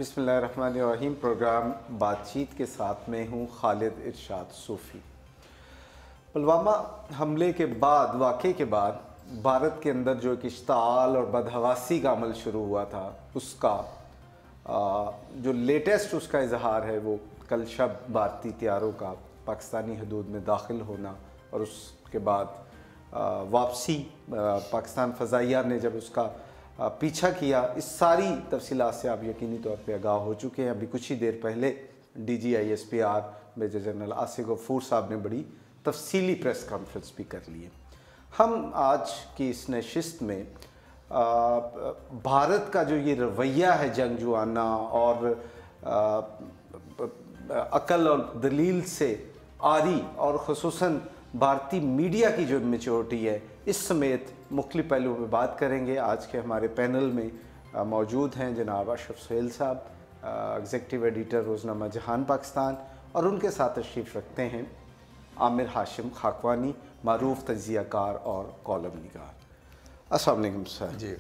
बिस्मिल्लाहिर्रहमानिर्रहीम। प्रोग्राम बातचीत के साथ में हूँ खालिद इरशाद सूफ़ी। पुलवामा हमले के बाद, वाक़े के बाद भारत के अंदर जो एक इश्ताल और बदहवासी का अमल शुरू हुआ था, उसका जो लेटेस्ट उसका इजहार है वो कल शब भारतीय तैयारों का पाकिस्तानी हदूद में दाखिल होना और उसके बाद वापसी पाकिस्तान फ़ज़ाइया ने जब उसका पीछा किया। इस सारी तफसीलात से आप यकीनी तौर पे आगाह हो चुके हैं। अभी कुछ ही देर पहले DGISPR major general Asif Ghafoor साहब ने बड़ी तफसीली प्रेस कॉन्फ्रेंस भी कर ली है। हम आज की इस नशिस्त में भारत का जो ये रवैया है जंगजुआना और अकल और दलील से आरी और ख़ुसूसन भारतीय मीडिया की जो मैच्योरिटी है, इस समेत मुख्तलिफ पहलुओं पर बात करेंगे। आज के हमारे पैनल में मौजूद हैं जनाब अशरफ सुहेल साहब, एग्जीक्यूटिव एडिटर रोज़नामा जहान पाकिस्तान, और उनके साथ तशरीफ़ रखते हैं आमिर हाशिम खाकवानी, मारूफ तज्ज़ियाकार और कॉलम निगार। अस्सलाम वालेकुम सर। जी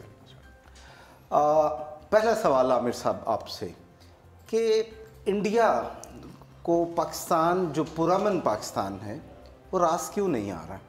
पहला सवाल आमिर साहब आपसे कि इंडिया को पाकिस्तान, जो पुरअमन पाकिस्तान है, वो रास क्यों नहीं आ रहा?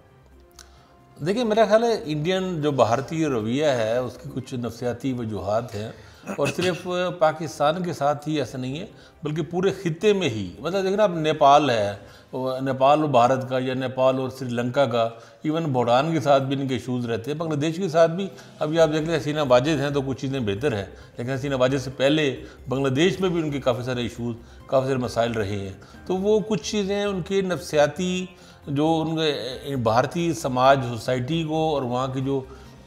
देखिए, मेरा ख्याल है इंडियन जो भारतीय रवैया है उसकी कुछ नफसियाती वजूहात हैं, और सिर्फ पाकिस्तान के साथ ही ऐसा नहीं है बल्कि पूरे खित्ते में ही। मतलब देखना, अब नेपाल है, नेपाल और भारत का, या नेपाल और श्रीलंका का, इवन भूटान के साथ भी इनके इशूज़ रहते हैं, बांग्लादेश के साथ भी। अभी आप देख लें हसीना वाजिद हैं तो कुछ चीज़ें बेहतर हैं, लेकिन हसीना वाजिद से पहले बांग्लादेश में भी उनके काफ़ी सारे इशूज़, काफ़ी सारे मसाइल रहे हैं। तो वो कुछ चीज़ें उनके नफसियाती, जो उनके भारतीय समाज सोसाइटी को और वहाँ की जो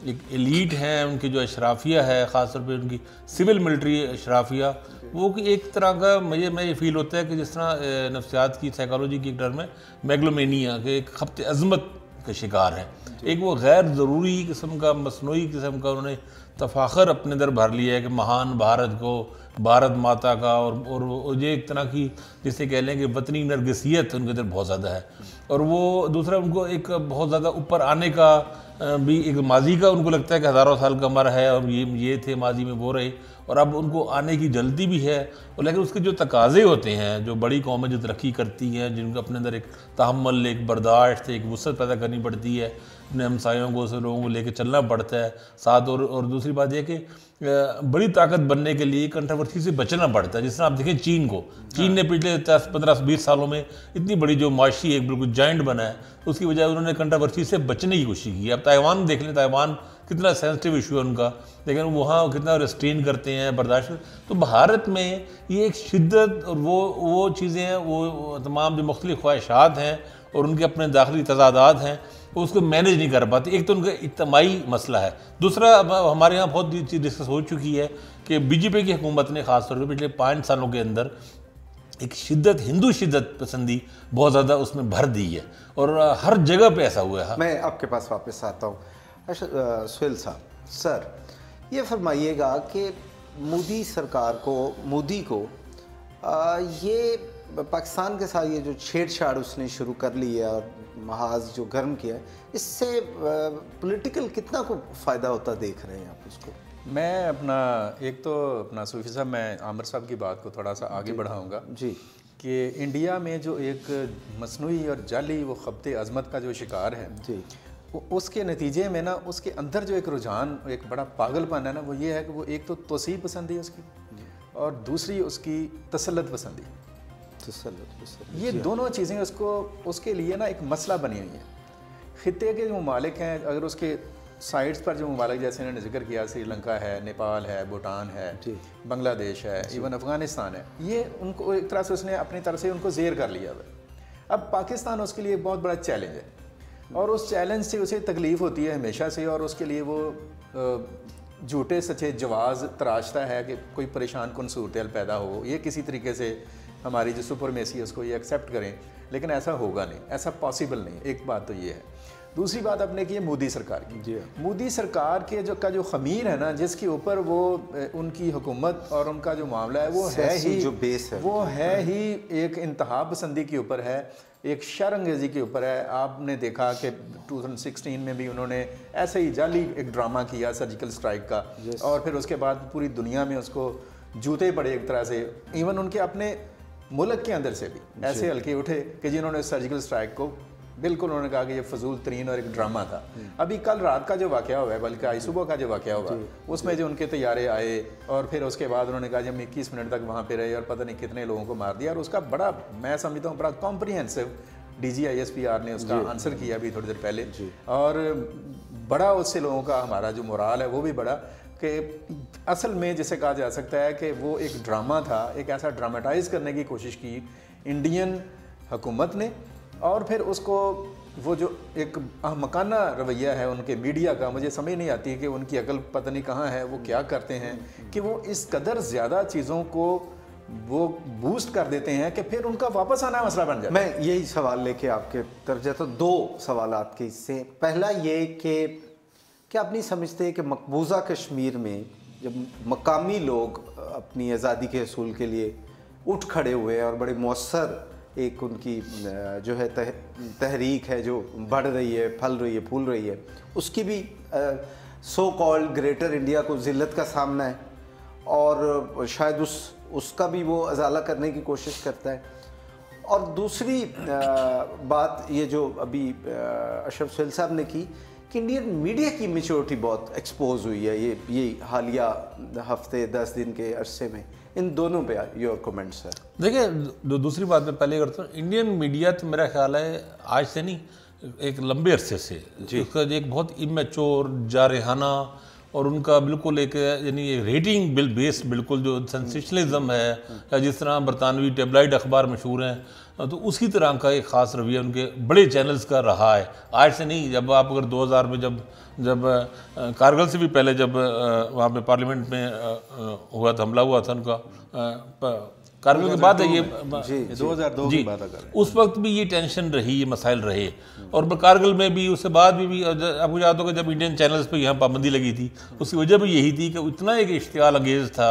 एक एलीट हैं, उनकी जो अशराफिया है, ख़ासतौर पे उनकी सिविल मिलिट्री अशराफिया, वो कि एक तरह का मैं ये फील होता है कि जिस तरह नफ्सियात की साइकोलॉजी की एक टर्म है मैग्लोमेनिया के, एक खप्त अज़मत के शिकार है। एक वो गैर ज़रूरी किस्म का, मसनूई किस्म का उन्होंने तफाखर अपने अंदर भर लिया है कि महान भारत को, भारत माता का, और ये एक तरह की जिसे कह लें कि वतनी नरगिसियत उनके अंदर बहुत ज़्यादा है। और वो दूसरा, उनको एक बहुत ज़्यादा ऊपर आने का भी एक माजी का उनको लगता है कि हज़ारों साल का उम्र है और ये थे माजी में वो रहे, और अब उनको आने की जल्दी भी है। और लेकिन उसके जो तकाज़े होते हैं, जो बड़ी कौमें जो तरक्की करती हैं, जिनको अपने अंदर एक तहम्मुल, एक बर्दाश्त, एक वुसअत पैदा करनी पड़ती है, अपने हमसायों को, से लोगों को लेकर चलना पड़ता है साथ। और दूसरी बात यह कि बड़ी ताकत बनने के लिए कंट्रोवर्सी से बचना पड़ता है। जिस तरह आप देखें चीन को, चीन ने पिछले 10-15-20 सालों में इतनी बड़ी जो माशी एक बिल्कुल जाइंट बना है, उसकी वजह उन्होंने कंट्रोवर्सी से बचने की कोशिश की। अब ताइवान देख लें, ताइवान कितना सेंसिटिव इशू है उनका, लेकिन वहाँ कितना रेस्ट्रेन करते हैं, बर्दाश्त। तो भारत में ये एक शिद्दत और वो चीज़ें हैं, वो तमाम जो मुख्तलिफ ख्वाहिशात हैं और उनके अपने दाखिली तजादात हैं, वो उसको मैनेज नहीं कर पाते। एक तो उनका इज्तिमाई मसला है। दूसरा, अब हमारे यहाँ बहुत चीज़ डिस्कस हो चुकी है कि BJP की हुकूमत ने ख़ासतौर पर पिछले 5 सालों के अंदर एक शिद्दत, हिंदू शिद्दत पसंदी बहुत ज़्यादा उसमें भर दी है, और हर जगह पे ऐसा हुआ है। मैं आपके पास वापस आता हूँ। अच्छा सुहेल साहब, सर ये फरमाइएगा कि मोदी सरकार को, मोदी को ये पाकिस्तान के साथ ये जो छेड़छाड़ उसने शुरू कर ली है और महाज जो गर्म किया है, इससे पॉलिटिकल कितना को फ़ायदा होता देख रहे हैं आप उसको? मैं अपना सूफी साहब, मैं आमिर साहब की बात को थोड़ा सा आगे बढ़ाऊंगा जी, कि इंडिया में जो एक मसनूई और जाली वो खब्ते अज़मत का जो शिकार है जी, उसके नतीजे में ना, उसके अंदर जो एक रुझान, एक बड़ा पागलपन है ना, वो ये है कि वो एक तो तोसीब पसंदी उसकी, और दूसरी उसकी तसल्लुत पसंदी। ये दोनों चीज़ें उसके लिए ना एक मसला बनी हुई है। खित्ते के जो ममालिक हैं, अगर उसके साइड्स पर जो ममालिक, जैसे इन्होंने जिक्र किया, श्रीलंका है, नेपाल है, भूटान है, बांग्लादेश है, इवन अफ़गानिस्तान है, ये उनको एक तरह से उसने अपनी तरफ से उनको ज़ेर कर लिया है। अब पाकिस्तान उसके लिए एक बहुत बड़ा चैलेंज है, और उस चैलेंज से उसे तकलीफ़ होती है हमेशा से, और उसके लिए वो झूठे सच्चे जवाज़ तराशता है कि कोई परेशान कुन सूरत पैदा हो, ये किसी तरीके से हमारी जो सुपरमेसी है उसको ये एक्सेप्ट करें, लेकिन ऐसा होगा नहीं, ऐसा पॉसिबल नहीं। एक बात तो ये है। दूसरी बात आपने की है मोदी सरकार की। मोदी सरकार के जो खमीर है ना, जिसके ऊपर वो उनकी हुकूमत और उनका जो मामला है, वो है ही जो बेस है, वो है ही एक इंतहा पसंदी के ऊपर है, एक शरअंगेज़ी के ऊपर है। आपने देखा कि 2016 में भी उन्होंने ऐसे ही जाली एक ड्रामा किया सर्जिकल स्ट्राइक का, और फिर उसके बाद पूरी दुनिया में उसको जूते पड़े एक तरह से, इवन उनके अपने मुल्क के अंदर से भी ऐसे हल्के उठे कि जिन्होंने सर्जिकल स्ट्राइक को बिल्कुल उन्होंने कहा कि ये फजूल तरीन और एक ड्रामा था। अभी कल रात का जो वाक़या हुआ है, बल्कि आज सुबह का जो वाक़या हुआ, उसमें जो उनके तैयारे आए और फिर उसके बाद उन्होंने कहा जब 21 मिनट तक वहाँ पे रहे और पता नहीं कितने लोगों को मार दिया, और उसका बड़ा, मैं समझता हूँ बड़ा कॉम्प्रिहेंसिव DGISPR ने उसका आंसर किया अभी थोड़ी देर पहले, और बड़ा उससे लोगों का हमारा जो मोराल है वो भी बड़ा, कि असल में जिसे कहा जा सकता है कि वो एक ड्रामा था, एक ऐसा ड्रामेटाइज करने की कोशिश की इंडियन हुकूमत ने, और फिर उसको वो जो एक अहमकाना रवैया है उनके मीडिया का, मुझे समझ नहीं आती कि उनकी अकल पता नहीं कहाँ है, वो क्या करते हैं कि वो इस कदर ज़्यादा चीज़ों को वो बूस्ट कर देते हैं कि फिर उनका वापस आना मसला बन जाता है। मैं यही सवाल लेके आपके तरफ जाता हूँ, दो सवालात के इससे। पहला ये कि क्या आप नहीं समझते कि मकबूजा कश्मीर में जब मकामी लोग अपनी आज़ादी के हसूल के लिए उठ खड़े हुए और बड़े मौसर एक उनकी जो है तहरीक है जो बढ़ रही है, फल रही है, फूल रही है, उसकी भी सो कॉल्ड ग्रेटर इंडिया को ज़िल्लत का सामना है, और शायद उसका भी वो अजाला करने की कोशिश करता है। और दूसरी बात ये जो अभी अशरफ सुहेल साहब ने की कि इंडियन मीडिया की मैच्योरिटी बहुत एक्सपोज हुई है ये हालिया हफ्ते 10 दिन के अरसे में, इन दोनों पे योर कमेंट्स है। देखिए, दूसरी बात मैं पहले करता हूँ, इंडियन मीडिया तो मेरा ख्याल है आज से नहीं, एक लंबे अरसे से उसका एक बहुत इमेच्योर, जारहाना, और उनका बिल्कुल एक यानी रेटिंग बेस्ड बिल्कुल जो सेंसेशनलिज्म है, या जिस तरह बरतानवी टेबलाइड अखबार मशहूर हैं, तो उसी तरह का एक ख़ास रवैया उनके बड़े चैनल्स का रहा है। आज से नहीं, जब आप अगर 2000 में जब कारगिल से भी पहले जब वहाँ पे पार्लियामेंट में हुआ था, हमला हुआ था उनका, कारगिल के बाद है ये 2002 की बात है, उस वक्त भी ये टेंशन रही, ये मसाइल रहे, और कारगिल में भी, उसके बाद भी आपको याद होगा जब इंडियन चैनल्स पे यहाँ पाबंदी लगी थी, उसकी वजह भी यही थी कि इतना एक इश्तियाल अंगेज था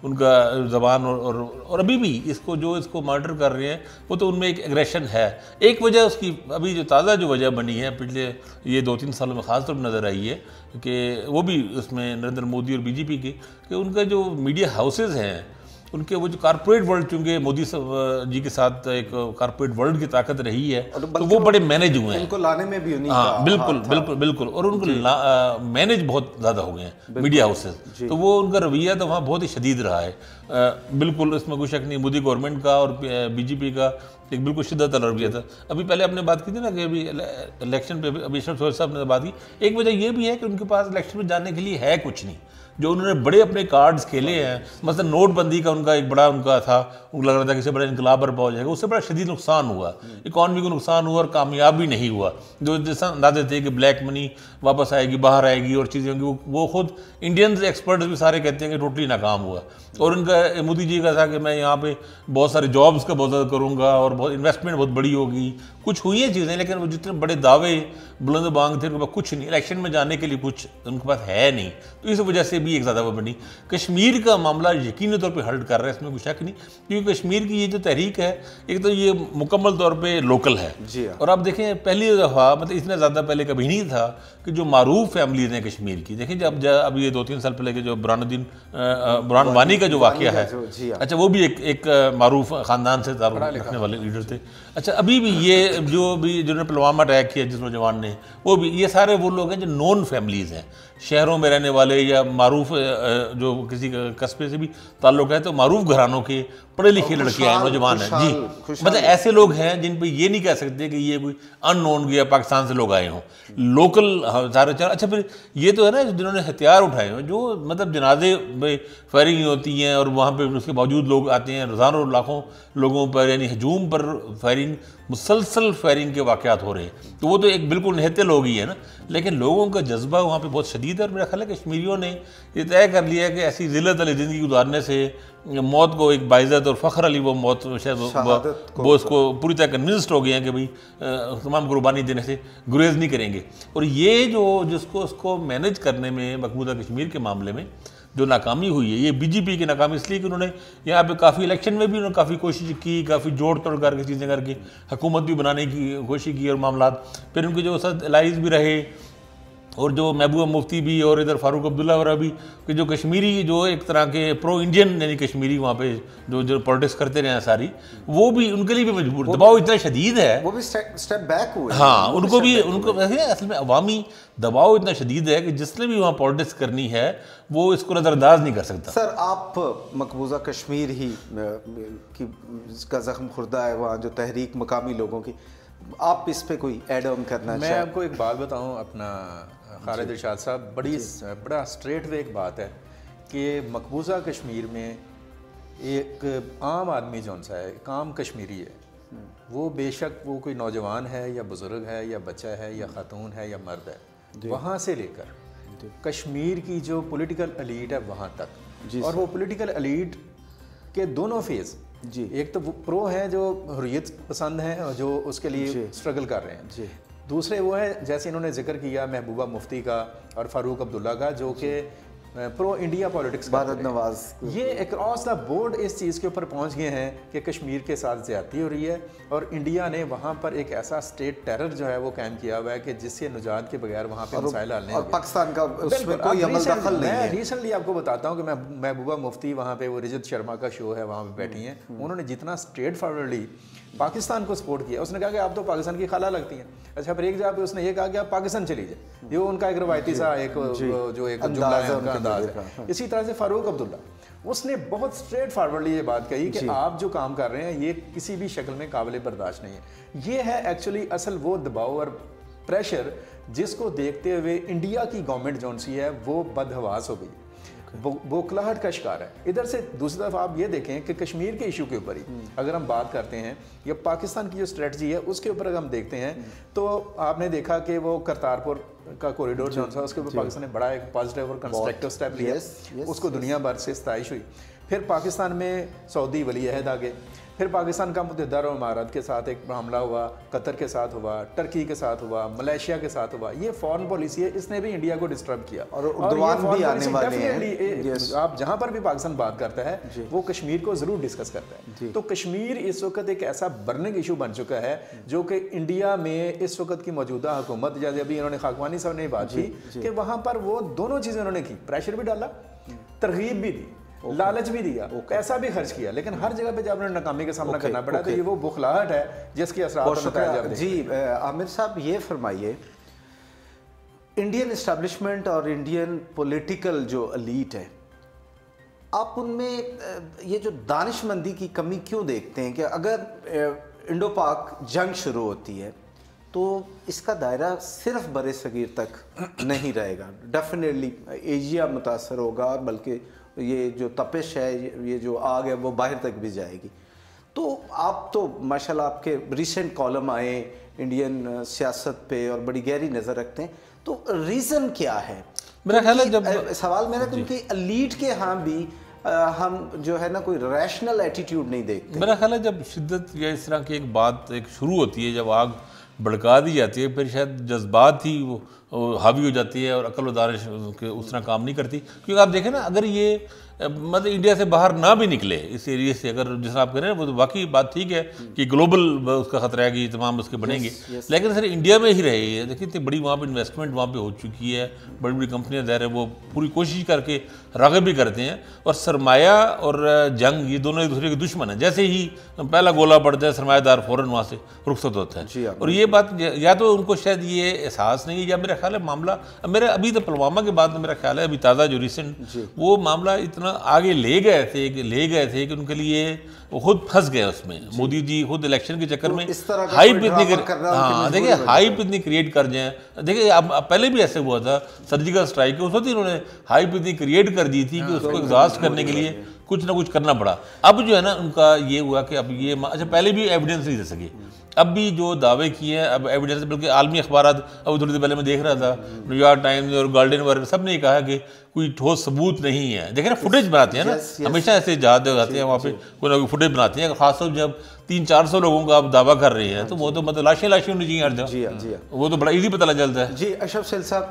उनका ज़बान, और अभी भी इसको मर्डर कर रहे हैं, वो तो उनमें एक एग्रेशन है। एक वजह उसकी अभी जो ताज़ा जो वजह बनी है पिछले ये 2-3 सालों में ख़ास तौर पर नज़र आई है कि वो भी उसमें नरेंद्र मोदी और बीजेपी के, कि उनका जो मीडिया हाउसेज़ हैं उनके वो जो कारपोरेट वर्ल्ड, चूँकि मोदी जी के साथ एक कारपोरेट वर्ल्ड की ताकत रही है, तो वो बड़े मैनेज हुए हैं, उनको लाने में भी उन्हीं हाँ बिल्कुल, और उनको मैनेज बहुत ज़्यादा हो गए हैं मीडिया हाउसेज, तो वो उनका रवैया तो वहाँ बहुत ही शदीद रहा है। बिल्कुल इसमें कोई शक नहीं, मोदी गवर्नमेंट का और बीजेपी का एक बिल्कुल शिद्दत वाला रवैया था। अभी पहले आपने बात की थी ना कि अभी इलेक्शन पे अभी अशरफ सुहेल साहब ने बात की, एक वजह ये भी है कि उनके पास इलेक्शन में जाने के लिए है कुछ नहीं, जो उन्होंने बड़े अपने कार्ड्स खेले हैं, मतलब नोटबंदी का उनका एक बड़ा उनका था, उनको लग रहा था कि इससे बड़ा इनकलाब बर्पा हो जाएगा, उससे बड़ा शदीद नुकसान हुआ, इकॉनमी को नुकसान हुआ और कामयाब भी नहीं हुआ। जो जैसा अंदाजे थे कि ब्लैक मनी वापस आएगी, बाहर आएगी और चीज़ें होंगी, वो खुद इंडियंस एक्सपर्ट्स भी सारे कहते हैं कि टोटली नाकाम हुआ। और उनका मोदी जी का था कि मैं यहाँ पे बहुत सारे जॉब्स का बहुत ज़्यादा करूँगा और बहुत इन्वेस्टमेंट बहुत बड़ी होगी, कुछ हुई है चीज़ें, लेकिन वो जितने बड़े दावे बुलंद बांग थे उनके पास कुछ नहीं, इलेक्शन में जाने के लिए कुछ उनके पास है नहीं, तो इस वजह से भी एक ज़्यादा वो बनी। कश्मीर का मामला यकीनी तौर पे हल्ट कर रहा है, इसमें कोई शक नहीं, क्योंकि कश्मीर की ये जो तहरीक है एक तो ये मुकम्मल तौर पे लोकल है, और आप देखें पहली दफ़ा, मतलब इतना ज़्यादा पहले कभी नहीं था कि जो मारूफ फैमिलीज हैं कश्मीर की, देखें जब अब ये 2-3 साल पहले के जो बुरहान वानी का जो वाक़या है, अच्छा वो भी एक मारूफ ख़ानदान से ताल्लुक़ रखने वाले लीडर थे। अच्छा अभी भी ये जो भी जिन्होंने पुलवामा अटैक किया जिस नौजवान ने, वो भी ये सारे वो लोग हैं जो नॉन फैमिलीज़ हैं, शहरों में रहने वाले या मारूफ जो किसी कस्बे से भी ताल्लुक़ है, तो मारूफ घरानों के पढ़े लिखे लड़के हैं, नौजवान हैं जी, मतलब ऐसे लोग हैं जिन पे ये नहीं कह सकते कि ये कोई अननोन या पाकिस्तान से लोग आए हों, लोकल सारे चार। अच्छा फिर ये तो है ना जिन्होंने हथियार उठाए हों, जो मतलब जनाजे में फायरिंग होती हैं और वहाँ पे उसके बावजूद लोग आते हैं, हज़ारों लाखों लोगों पर यानी हजूम पर फायरिंग, मुसलसल फायरिंग के वाक़यात हो रहे हैं, तो वो तो एक बिल्कुल निहत्ते लोग ही है ना, लेकिन लोगों का जज्बा वहाँ पे बहुत शदीद है। और मेरा ख्याल है कश्मीरियों ने ये तय कर लिया है कि ऐसी ज़िल्लत वाली ज़िंदगी गुजारने से मौत को एक बाइज़्ज़त और फ़ख्र अली वो मौत शायद वो उसको पूरी तरह कन्विंस्ड हो गए हैं कि भाई तमाम कुर्बानी देने से गुरेज नहीं करेंगे। और ये जो जिसको उसको मैनेज करने में मकबूजा कश्मीर के मामले में जो नाकामी हुई है, ये बीजेपी की नाकामी इसलिए कि उन्होंने यहाँ पे काफ़ी इलेक्शन में भी उन्होंने काफ़ी कोशिश की, काफ़ी जोड़ तोड़ करके चीज़ें करके हुकूमत भी बनाने की कोशिश की और मामला, फिर उनके जो साथ एलाइज भी रहे और जो महबूबा मुफ्ती भी और इधर फारूक अब्दुल्ला वगैरह भी कि जो कश्मीरी जो एक तरह के प्रो इंडियन यानी कश्मीरी वहाँ पे जो पॉलिटिक्स करते रहे हैं सारी, वो भी उनके लिए भी मजबूर, दबाव इतना शदीद है, वो भी स्टेप बैक हुए। हाँ, उनको असल में अवामी दबाव इतना शदीद है कि जिसने भी वहाँ पॉलिटिक्स करनी है वो इसको नज़रअंदाज नहीं कर सकता। सर, आप मकबूजा कश्मीर ही का ज़ख्म खुर्दा है वहाँ जो तहरीक मकामी लोगों की, आप इस पे कोई ऐड ऑन करना मैं आपको एक बात बताऊं अपना खालिद इरशाद साहब, बड़ा स्ट्रेट वे एक बात है कि मकबूजा कश्मीर में एक आम आदमी जौन सा है, एक आम कश्मीरी है, वो बेशक वो कोई नौजवान है या बुज़ुर्ग है या बच्चा है या ख़ातून है या मर्द है, वहाँ से लेकर कश्मीर की जो पॉलिटिकल एलीट है वहाँ तक, और वो पॉलिटिकल एलीट के दोनों फेज़ जी, एक तो वो प्रो हैं जो हुर्रियत पसंद हैं और जो उसके लिए स्ट्रगल कर रहे हैं जी, दूसरे वो हैं जैसे इन्होंने जिक्र किया महबूबा मुफ्ती का और फारूक अब्दुल्ला का जो कि pro India politics Bharat Nawaz, ये अक्रॉस द बोर्ड इस चीज़ के ऊपर पहुंच गए हैं कि कश्मीर के साथ ज़्यादती हो रही है और इंडिया ने वहाँ पर एक ऐसा स्टेट टेरर जो है वो कायम किया हुआ है कि जिससे निजात के बगैर वहाँ पे मसाइल हल नहीं और पाकिस्तान का उसमें कोई अमल दखल नहीं है। मैं रिसेंटली आपको बताता हूँ कि मैं महबूबा मुफ्ती वहाँ पे वो रिजत शर्मा का शो है वहाँ पे बैठी हैं, उन्होंने जितना स्ट्रेट फॉरवर्डली पाकिस्तान को सपोर्ट किया, उसने कहा कि आप तो पाकिस्तान की खाला लगती हैं। अच्छा, फिर एक जगह पे उसने ये कहा कि आप पाकिस्तान चली जाए, ये उनका एक रवायती सा एक जो एक जुमला है उनका अंदाज है। इसी तरह से फारूक अब्दुल्ला, उसने बहुत स्ट्रेट फॉरवर्डली ये बात कही कि आप जो काम कर रहे हैं ये किसी भी शक्ल में काबिल बर्दाश्त नहीं है। ये है एक्चुअली असल वो दबाव और प्रेशर जिसको देखते हुए इंडिया की गवर्नमेंट जौन सी है वो बदहवास हो गई, बौखलाहट का शिकार है। इधर से दूसरी तरफ आप ये देखें कि कश्मीर के इशू के ऊपर ही अगर हम बात करते हैं या पाकिस्तान की जो स्ट्रेटजी है उसके ऊपर अगर हम देखते हैं तो आपने देखा कि वो करतारपुर का कॉरिडोर जो था उसके ऊपर पाकिस्तान ने बड़ा एक पॉजिटिव और कंस्ट्रक्टिव स्टेप लिया, उसको दुनिया भर से सताइश हुई। फिर पाकिस्तान में सऊदी वली अहद आ गए, फिर पाकिस्तान का मुतहदा अरब इमारात के साथ एक मामला हुआ, कतर के साथ हुआ, टर्की के साथ हुआ, मलेशिया के साथ हुआ। ये फॉरेन पॉलिसी है, इसने भी इंडिया को डिस्टर्ब किया और भी आने वाले हैं। आप जहां पर भी पाकिस्तान बात करता है वो कश्मीर को जरूर डिस्कस करता है। तो कश्मीर इस वक्त एक ऐसा बर्निंग इशू बन चुका है जो कि इंडिया में इस वक्त की मौजूदा हुकूमत, जैसे अभी इन्होंने खाकवानी साहब ने बात की कि वहां पर वो दोनों चीजें उन्होंने की, प्रेशर भी डाला, तरगीब भी दी, लालच भी दिया, पैसा भी खर्च किया, लेकिन हर जगह पे जब उन्हें नाकामी का सामना करना पड़ा तो ये वो बुखलाहट है जिसके असर। जी आमिर साहब, ये फरमाइए, इंडियन एस्टेब्लिशमेंट और इंडियन पॉलिटिकल जो एलीट है, आप उनमें ये जो दानिशमंदी की कमी क्यों देखते हैं कि अगर इंडो पाक जंग शुरू होती है तो इसका दायरा सिर्फ बरे सगीर तक नहीं रहेगा, डेफिनेटली एशिया मुतासर होगा, बल्कि ये जो तपिश है, ये जो आग है वो बाहर तक भी जाएगी। तो आप तो माशाल्लाह आपके रिसेंट कॉलम आए इंडियन सियासत पे और बड़ी गहरी नज़र रखते हैं, तो रीज़न क्या है? मेरा ख्याल है जब सवाल मेरा क्योंकि एलीट के यहाँ भी हम जो है ना कोई रैशनल एटीट्यूड नहीं देखते। मेरा ख्याल है जब शिद्दत या इस तरह की एक बात एक शुरू होती है, जब आग भड़का दी जाती है, फिर शायद जज्बात ही वो हावी हो जाती है और अकल व दानिश उस तरह काम नहीं करती। क्योंकि आप देखें ना, अगर ये मतलब इंडिया से बाहर ना भी निकले इस एरिया से, अगर जिस आप कह रहे हैं वो तो वाकई बात ठीक है कि ग्लोबल उसका खतरा है कि तमाम उसके बनेंगे, लेकिन सर इंडिया में ही रहे। देखिए इतनी बड़ी वहाँ पे इन्वेस्टमेंट वहाँ पे हो चुकी है, बड़ी बड़ी कंपनियाँ ज़ाहिर है वो पूरी कोशिश करके राग़िब भी करते हैं, और सरमाया और जंग ये दोनों एक दूसरे के दुश्मन हैं। जैसे ही पहला गोला पड़ता है सरमायादार फ़ौरन वहाँ से रुखसत होता है। और ये बात या तो उनको शायद ये एहसास नहीं है, या मेरा ख्याल है मामला मेरा अभी तो पुलवामा के बाद मेरा ख्याल है अभी ताज़ा जो रिसेंट वो मामला इतना आगे ले गए थे कि उनके लिए वो खुद फंस गए उसमें। मोदी जी खुद इलेक्शन के चक्कर में हाइप इतनी क्रिएट कर जाए। देखिए अब पहले भी ऐसे हुआ था सर्जिकल स्ट्राइक के, उस वक्त इन्होंने हाइप इतनी क्रिएट कर दी थी कि उसको एग्जॉस्ट करने के लिए कुछ ना कुछ करना पड़ा। अब जो है ना उनका ये हुआ कि अब ये अच्छा पहले भी एविडेंस नहीं दे सके, अब भी जो दावे किए हैं अब एविडेंस, बल्कि आलमी अखबारात अब थोड़ी देर पहले मैं देख रहा था न्यूयॉर्क टाइम्स और गार्डियन वगैरह सब ने कहा कि कोई ठोस सबूत नहीं है। देखें ना फुटेज बनाते हैं ना, हमेशा ऐसे जहाज जाते हैं वहाँ पे कोई ना कोई फुटेज बनाते हैं, खासतौर जब 300-400 लोगों का आप दावा कर रहे हैं तो वो तो मतलब लाशें होनी चाहिए हर जगह, वो तो बड़ा ईजी पता लग जाता है। जी अशरफ सैल साहब,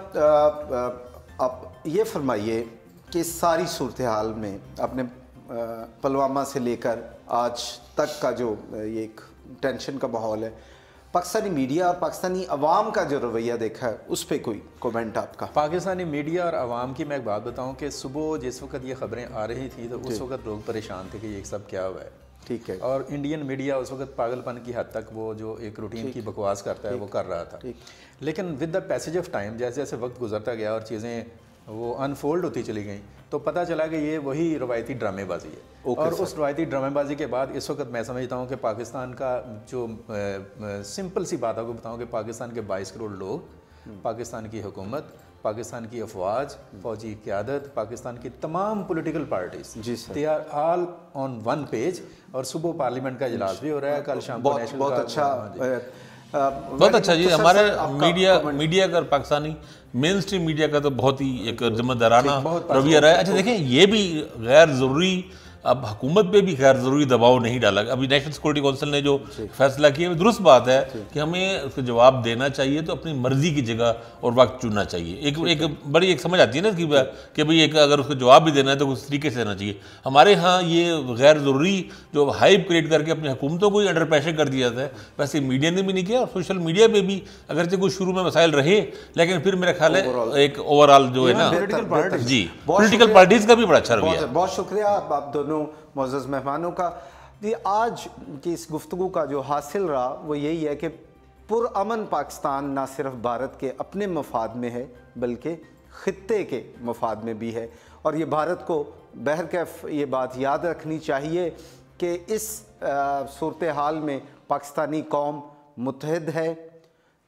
आप ये फरमाइए कि सारी सूरत हाल में आपने पुलवामा से लेकर आज तक का जो ये एक टेंशन का माहौल है, पाकिस्तानी मीडिया और पाकिस्तानी अवाम का जो रवैया देखा है उस पर कोई कमेंट आपका? पाकिस्तानी मीडिया और अवाम की मैं एक बात बताऊं कि सुबह जिस वक्त ये खबरें आ रही थी तो उस वक्त लोग परेशान थे कि ये सब क्या हुआ है। ठीक है। और इंडियन मीडिया उस वक्त पागलपन की हद तक वो जो एक रूटीन की बकवास करता है वो कर रहा था। लेकिन with the passage of time, जैसे जैसे वक्त गुजरता गया और चीज़ें वो अनफोल्ड होती चली गई, तो पता चला कि ये वही रवायती ड्रामेबाजी है। और उस रवायती ड्रामेबाजी के बाद इस वक्त मैं समझता हूँ कि पाकिस्तान का जो सिंपल सी बात आपको बताऊँ कि पाकिस्तान के 22 करोड़ लोग, पाकिस्तान की हुकूमत, पाकिस्तान की अफवाज, फौजी क़यादत, पाकिस्तान की तमाम political parties, they are all on one page. और सुबह पार्लियामेंट का इजलास भी हो रहा है, कल शाम को नेशनल बहुत अच्छा बहुत अच्छा जी। हमारे मीडिया का पाकिस्तानी मेन स्ट्रीम मीडिया का तो बहुत ही एक जिम्मेदाराना रवैया रहा है। अच्छा देखें, ये भी गैर ज़रूरी अब हुकूमत पे भी गैर ज़रूरी दबाव नहीं डाला। अभी नेशनल सिक्योरिटी काउंसिल ने जो फैसला किया, दुरुस्त बात है कि हमें उसको जवाब देना चाहिए तो अपनी मर्जी की जगह और वक्त चुनना चाहिए। एक बड़ी एक समझ आती है ना कि भाई एक अगर उसको जवाब भी देना है तो उस तरीके से देना चाहिए। हमारे यहाँ ये गैर ज़रूरी जो हाइप क्रिएट करके अपनी हुकूमतों को ही अंडर प्रेशर कर दिया जाता है, वैसे मीडिया ने भी नहीं किया। और सोशल मीडिया पे भी अगरचे कुछ शुरू में मसाइल रहे, लेकिन फिर मेरा ख्याल है एक ओवरऑल जो है ना जी पॉलिटिकल पार्टीज का भी बड़ा अच्छा रवैया। बहुत शुक्रिया आप दोनों मोअज़्ज़ज़ मेहमानों का। जी, आज की इस गुफ्तगू का जो हासिल रहा वो यही है कि पुरअमन पाकिस्तान ना सिर्फ भारत के अपने मफाद में है बल्कि ख़ित्ते के मफाद में भी है। और ये भारत को बहरकैफ ये बात याद रखनी चाहिए कि इस सूरत हाल में पाकिस्तानी कौम मुत्तहिद है,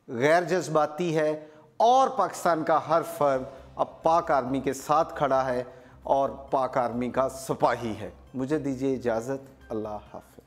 गैर जज्बाती है और पाकिस्तान का हर फर्द अब पाक आर्मी के साथ खड़ा है और पाक आर्मी का सिपाही है। मुझे दीजिए इजाज़त। अल्लाह हाफ़िज़।